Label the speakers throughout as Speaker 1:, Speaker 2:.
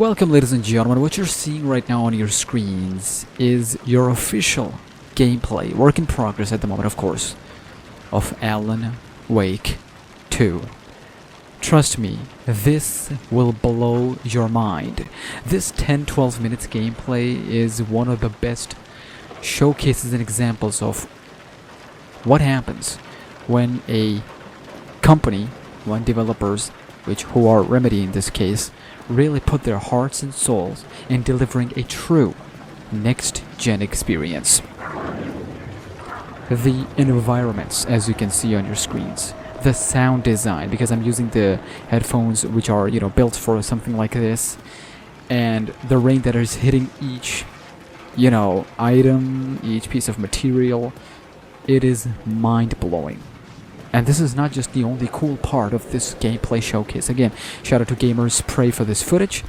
Speaker 1: Welcome, ladies and gentlemen. What you're seeing right now on your screens is your official gameplay, work in progress at the moment, of course, of Alan Wake 2. Trust me, this will blow your mind. This 10-12 minutes gameplay is one of the best showcases and examples of what happens when a company, when developers, who are Remedy in this case, really put their hearts and souls in delivering a true next-gen experience. The environments, as you can see on your screens, the sound design, because I'm using the headphones which are, built for something like this, and the rain that is hitting each, item, each piece of material, it is mind-blowing. And this is not just the only cool part of this gameplay showcase. Again, shout out to Gamers Pray for this footage.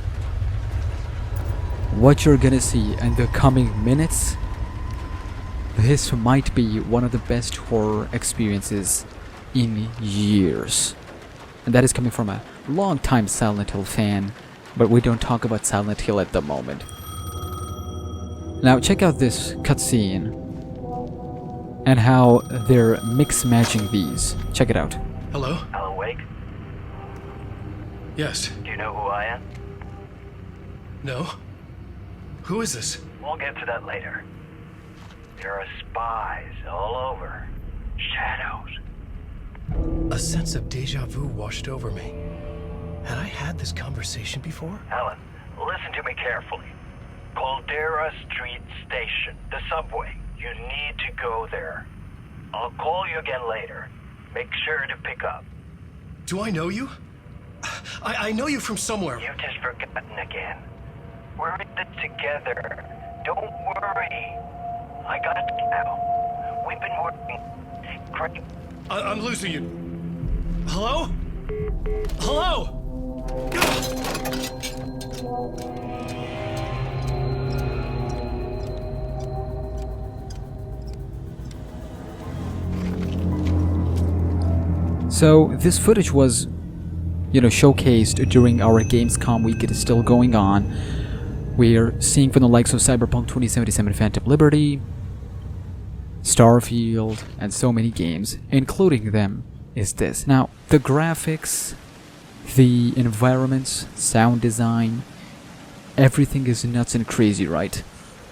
Speaker 1: What you're gonna see in the coming minutes, this might be one of the best horror experiences in years. And that is coming from a long-time Silent Hill fan, but we don't talk about Silent Hill at the moment. Now check out this cutscene and how they're mix-matching these. Check it out.
Speaker 2: Hello?
Speaker 3: Alan Wake?
Speaker 2: Yes.
Speaker 3: Do you know who I am?
Speaker 2: No? Who is this?
Speaker 3: We'll get to that later. There are spies all over. Shadows.
Speaker 2: A sense of deja vu washed over me. Had I had this conversation before?
Speaker 3: Alan, listen to me carefully. Caldera Street Station, the subway. You need to go there. I'll call you again later. Make sure to pick up.
Speaker 2: Do I know you? I know you from somewhere.
Speaker 3: You've just forgotten again. We're in this together. Don't worry. I got you now. We've been working great.
Speaker 2: I'm losing you. Hello? Hello?
Speaker 1: So this footage was, showcased during our Gamescom week. It is still going on. We're seeing from the likes of Cyberpunk 2077 Phantom Liberty, Starfield, and so many games, including them is this. Now, the graphics, the environments, sound design, everything is nuts and crazy, right?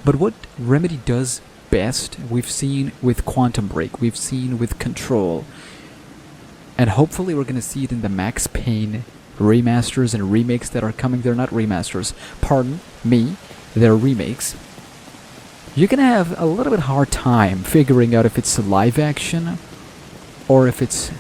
Speaker 1: But what Remedy does best, we've seen with Quantum Break, we've seen with Control, and hopefully we're going to see it in the Max Payne remasters and remakes that are coming. They're not remasters, pardon me, they're remakes. You're going to have a little bit hard time figuring out if it's live action or if it's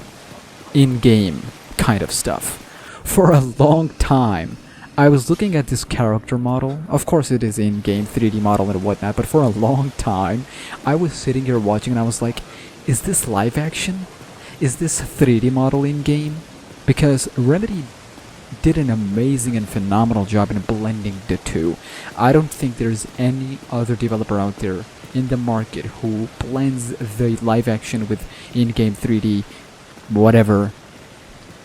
Speaker 1: in-game kind of stuff. For a long time, I was looking at this character model. Of course it is in-game 3D model and whatnot, but for a long time, I was sitting here watching and I was like, is this live action? Is this 3D model in-game? Because Remedy did an amazing and phenomenal job in blending the two. I don't think there's any other developer out there in the market who blends the live action with in-game 3D, whatever,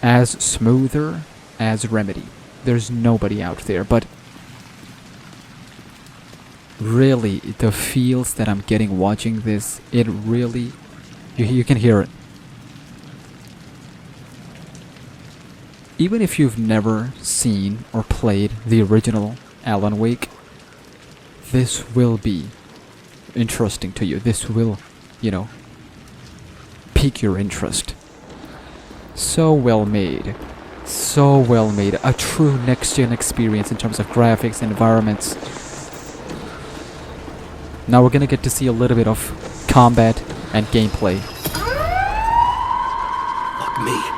Speaker 1: as smoother as Remedy. There's nobody out there, but really, the feels that I'm getting watching this, it really, you can hear it. Even if you've never seen or played the original Alan Wake, this will be interesting to you. This will, pique your interest. So well made. So well made. A true next-gen experience in terms of graphics and environments. Now we're gonna get to see a little bit of combat and gameplay.
Speaker 2: Fuck me.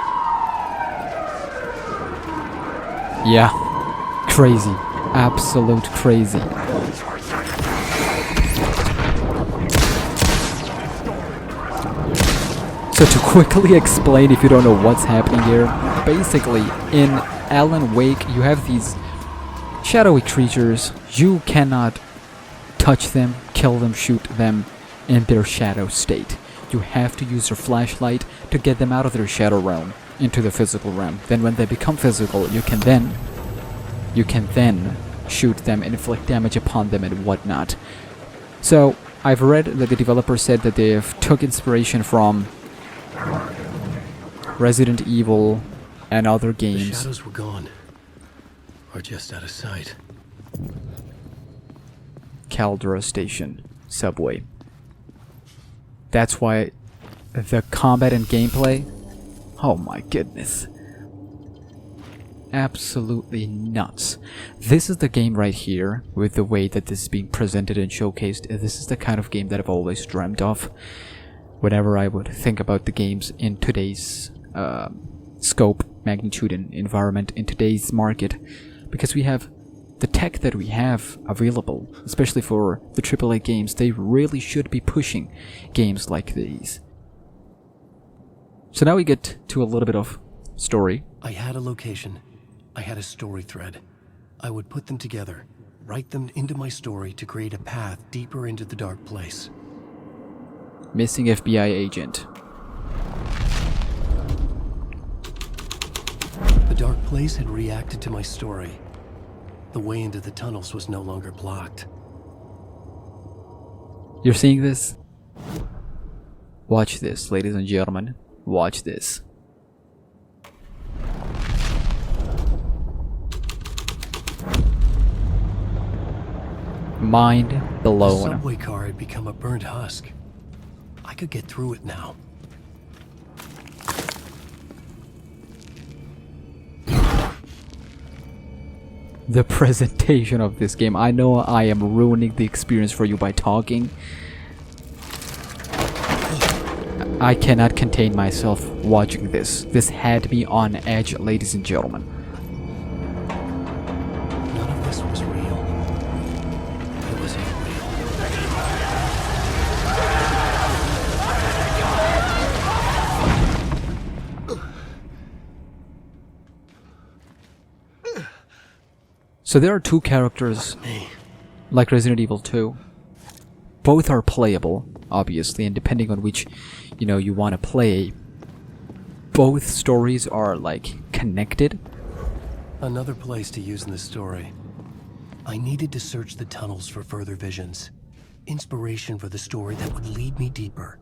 Speaker 1: Yeah, crazy. Absolute crazy. So to quickly explain, if you don't know what's happening here, basically in Alan Wake you have these shadowy creatures. You cannot touch them, kill them, shoot them in their shadow state. You have to use your flashlight to get them out of their shadow realm into the physical realm. Then when they become physical, you can then shoot them, inflict damage upon them, and whatnot. So, I've read that the developer said that they have took inspiration from Resident Evil and other
Speaker 2: The
Speaker 1: games.
Speaker 2: shadows were gone. Or just out of sight.
Speaker 1: Caldera Station subway. That's why the combat and gameplay, oh my goodness, absolutely nuts. This is the game right here, with the way that this is being presented and showcased. This is the kind of game that I've always dreamt of whenever I would think about the games in today's scope, magnitude, and environment in today's market, because we have the tech that we have available, especially for the AAA games. They really should be pushing games like these. So now we get to a little bit of story.
Speaker 2: I had a location. I had a story thread. I would put them together, write them into my story to create a path deeper into the dark place.
Speaker 1: Missing FBI agent.
Speaker 2: The dark place had reacted to my story. The way into the tunnels was no longer blocked.
Speaker 1: You're seeing this? Watch this, ladies and gentlemen. Watch this. Mind
Speaker 2: The
Speaker 1: blown.
Speaker 2: subway car had become a burnt husk. I could get through it now.
Speaker 1: The presentation of this game. I know I am ruining the experience for you by talking. I cannot contain myself watching this. This had me on edge, ladies and gentlemen.
Speaker 2: None of this was real. It was unreal.
Speaker 1: So there are two characters, like Resident Evil 2. Both are playable, obviously, and depending on which, you want to play, both stories are, like, connected.
Speaker 2: Another place to use in the story. I needed to search the tunnels for further visions. Inspiration for the story that would lead me deeper.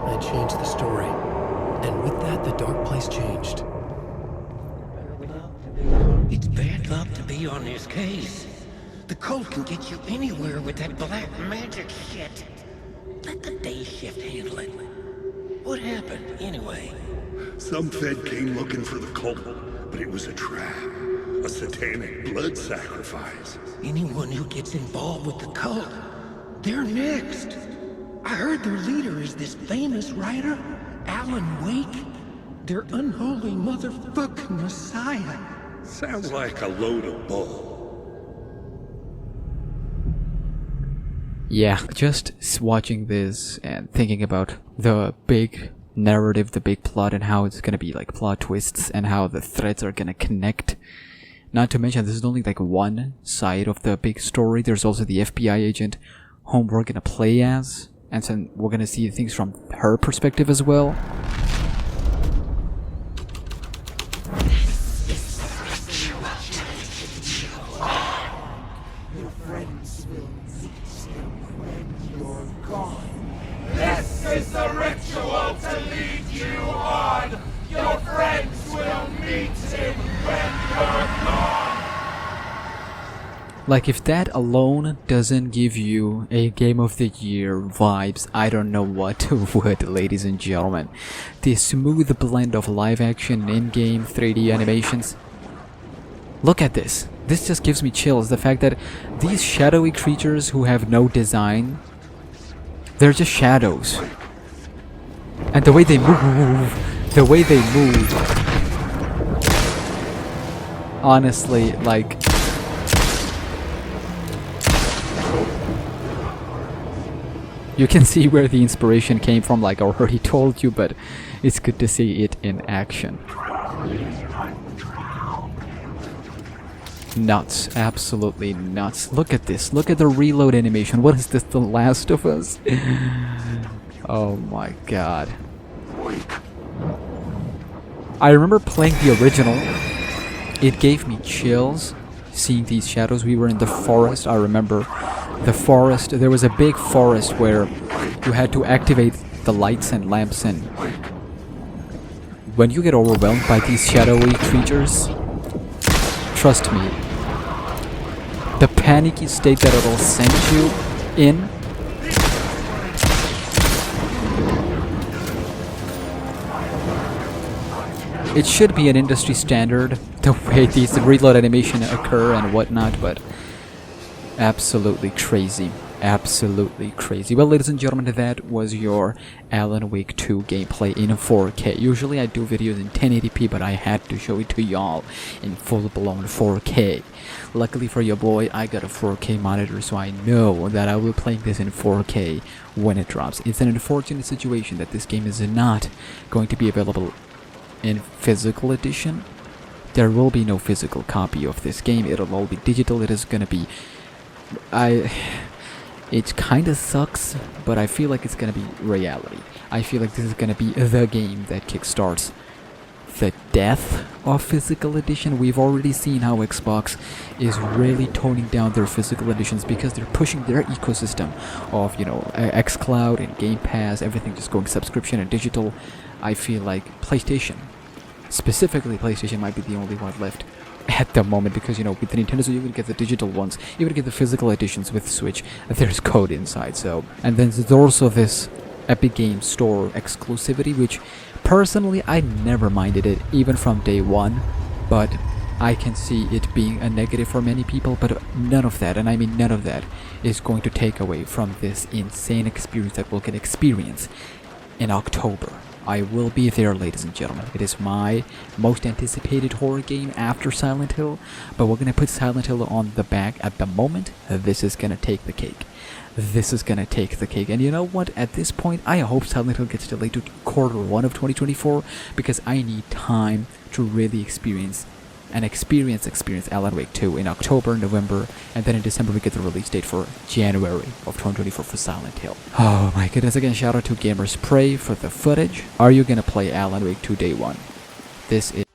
Speaker 2: I changed the story. And with that, the dark place changed.
Speaker 4: It's bad luck to be on this case. The cult can get you anywhere with that black magic shit. Let the day shift handle it. What happened, anyway?
Speaker 5: Some Fed came looking for the cult, but it was a trap. A satanic blood sacrifice.
Speaker 4: Anyone who gets involved with the cult, they're next. I heard their leader is this famous writer, Alan Wake. Their unholy motherfucking messiah.
Speaker 5: Sounds like a load of bull.
Speaker 1: Yeah, just watching this and thinking about the big narrative, the big plot, and how it's gonna be like plot twists and how the threads are gonna connect. Not to mention, this is only like one side of the big story. There's also the FBI agent whom we're gonna play as, and then we're gonna see things from her perspective as well.
Speaker 6: This is the ritual to lead you on. Your friends will meet him when you're gone.
Speaker 1: Like, if that alone doesn't give you a Game of the Year vibes, I don't know what would, ladies and gentlemen. The smooth blend of live action and in-game 3D animations. Look at this. This just gives me chills. The fact that these shadowy creatures who have no design, they're just shadows. And the way they move, honestly, like, you can see where the inspiration came from, like I already told you, but it's good to see it in action. Nuts, absolutely nuts. Look at this, look at the reload animation. What is this, The Last of Us? Oh my god. I remember playing the original. It gave me chills seeing these shadows. We were in the forest. I remember the forest. There was a big forest where you had to activate the lights and lamps, and when you get overwhelmed by these shadowy creatures, trust me, the panicky state that it'll send you in, it should be an industry standard, the way these reload animation occur and whatnot, but absolutely crazy. Absolutely crazy. Well, ladies and gentlemen, that was your Alan Wake 2 gameplay in 4K. Usually I do videos in 1080p, but I had to show it to y'all in full-blown 4K. Luckily for your boy, I got a 4K monitor, so I know that I will be playing this in 4K when it drops. It's an unfortunate situation that this game is not going to be available in physical edition. There will be no physical copy of this game. It'll all be digital. It is gonna be... It kinda sucks, but I feel like it's gonna be reality. I feel like this is gonna be the game that kickstarts the death of physical edition. We've already seen how Xbox is really toning down their physical editions because they're pushing their ecosystem of, you know, xCloud and Game Pass, everything just going subscription and digital. I feel like PlayStation, specifically PlayStation, might be the only one left at the moment, because, you know, with the Nintendo, so you can get the digital ones, you can get the physical editions with Switch, there's code inside. So, and then there's also this Epic Games Store exclusivity, which personally I never minded it, even from day one, but I can see it being a negative for many people. But none of that, and I mean none of that, is going to take away from this insane experience that we'll get experience in October. I will be there, ladies and gentlemen. It is my most anticipated horror game after Silent Hill, but we're gonna put Silent Hill on the back at the moment. This is gonna take the cake. This is gonna take the cake. And you know what? At this point, I hope Silent Hill gets delayed to Q1 of 2024, because I need time to really experience Alan Wake 2 in October, November, and then in December we get the release date for January of 2024 for Silent Hill. Oh my goodness, again, shout out to Gamers Prey for the footage. Are you gonna play Alan Wake 2 day one? This is